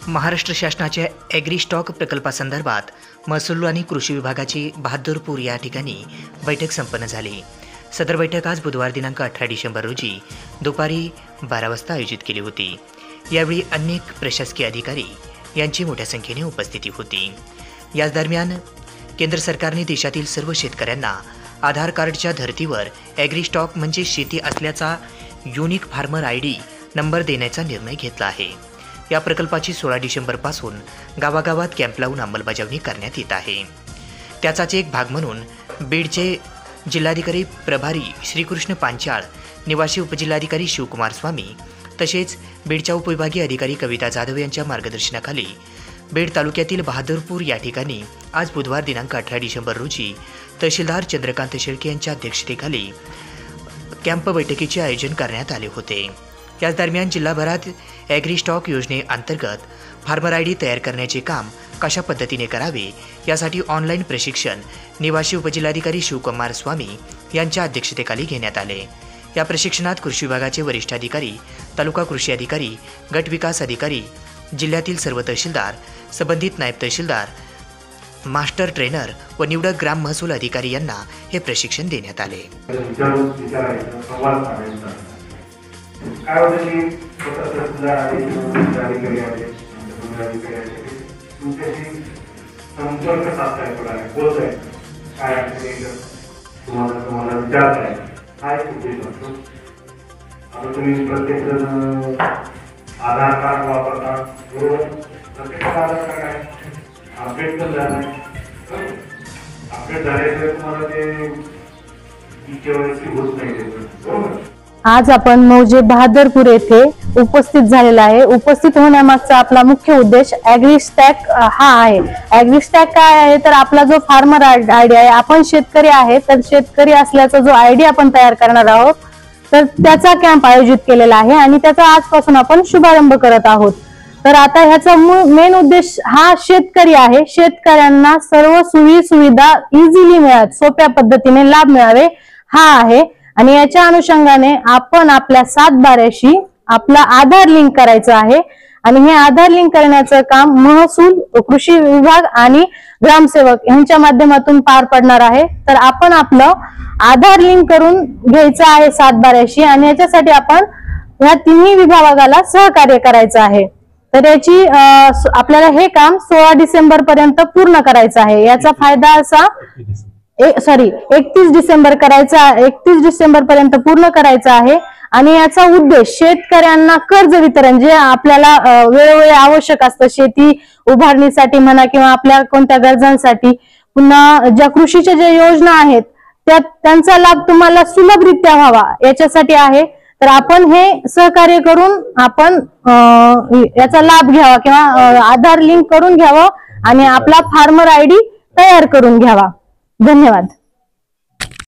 महाराष्ट्र शासनाच्या agree stock प्रकल्पासंदर्भात महसूल आणि कृषी विभागाची बहादूरपूर या ठिकाणी बैठक संपन्न झाली। सदर बैठक आज बुधवार दिनांक 18 डिसेंबर रोजी दुपारी 12 वाजता आयोजित केली होती। यावेळी अनेक प्रशासकीय अधिकारी यांची मोठ्या संख्येने उपस्थिती होती। याच दरम्यान केंद्र सरकारने देशातील सर्व शेतकऱ्यांना आधार कार्डच्या धर्तीवर ॲग्री स्टॉक म्हणजे शेती असल्याचा युनिक फार्मर ID नंबर देण्याचा निर्णय घेतला आहे। या प्रकल्पाची 16 डिसेंबरपासून गावागावात कॅम्प लावून अंमलबजावणी करण्यात येत आहे। त्याचाच एक भाग म्हणून बीडचे जिल्हाधिकारी प्रभारी श्रीकृष्ण पांचाळ, निवासी उपजिल्हाधिकारी शिवकुमार स्वामी तसेच बीडच्या उपविभागीय अधिकारी कविता जाधव यांच्या मार्गदर्शनाखाली बीड तालुक्यातील बहादूरपूर या ठिकाणी आज बुधवार दिनांक 18 डिसेंबर रोजी तहसीलदार चंद्रकांत शेळके यांच्या अध्यक्षतेखाली कॅम्प बैठकीचे आयोजन करण्यात आले होते। याच दरम्यान जिल्हाभरात ॲग्री स्टॉक योजनेअंतर्गत फार्मर ID तयार करण्याचे काम कशा पद्धतीने करावे यासाठी ऑनलाईन प्रशिक्षण निवासी उपजिल्हाधिकारी शिवकुमार स्वामी यांच्या अध्यक्षतेखाली घेण्यात आले। या प्रशिक्षणात कृषी विभागाचे वरिष्ठ अधिकारी, तालुका कृषी अधिकारी, गट विकास अधिकारी, जिल्ह्यातील सर्व तहसीलदार, संबंधित नायब तहसीलदार, मास्टर ट्रेनर व निवडक ग्राम महसूल अधिकारी यांना हे प्रशिक्षण देण्यात आले। आधार कार्ड वापरता बरोबर, प्रत्येक आधार कार्ड आहे अपडेट पण झालं अपडेट झाल्याशिवाय तुम्हाला ते KYC होत नाही बरोबर। आज आपण मौजे बहादूरपूर येथे उपस्थित झालेला आहे। उपस्थित होण्यामागचा आपला मुख्य उद्देश ॲग्री स्टॅक हा आहे। ॲग्री स्टॅक काय आहे तर आपला जो फार्मर ID आहे, आपण शेतकरी आहे तर शेतकरी असल्याचा जो ID आपण तयार करणार आहोत तर त्याचा कॅम्प आयोजित केलेला आहे आणि त्याचा आजपासून आपण शुभारंभ करत आहोत। तर आता ह्याचा मेन उद्देश हा शेतकरी आहे। शेतकऱ्यांना सर्व सुविधा इझिली मिळत, सोप्या पद्धतीने लाभ मिळावे हा आहे आणि याच्या अनुषंगाने आपण आपल्या 7/12शी आपला आधार लिंक करायचा आहे आणि हे आधार लिंक करण्याचं काम महसूल, कृषी विभाग आणि ग्रामसेवक यांच्या माध्यमातून पार पडणार आहे। तर आपण आपलं आधार लिंक करून घ्यायचं आहे 7/12शी आणि याच्यासाठी आपण या तिन्ही विभागाला सहकार्य करायचं आहे। तर याची आपल्याला हे काम 16 डिसेंबर पर्यंत पूर्ण करायचं आहे। याचा फायदा असा 31 डिसेंबर करायचा, 31 डिसेंबर पर्यंत पूर्ण करायचा आहे आणि याचा उद्देश शेतकऱ्यांना कर्ज वितरण जे आपल्याला वेळोवेळी आवश्यक असतं, शेती उभारणीसाठी म्हणा किंवा आपल्या कोणत्या गरजांसाठी, पुन्हा ज्या कृषीच्या ज्या योजना आहेत त्यांचा लाभ तुम्हाला सुलभरित्या व्हावा याच्यासाठी आहे। तर आपण हे सहकार्य करून आपण याचा लाभ घ्यावा किंवा आधार लिंक करून घ्यावं आणि आपला फार्मर ID तयार करून घ्यावा। धन्यवाद।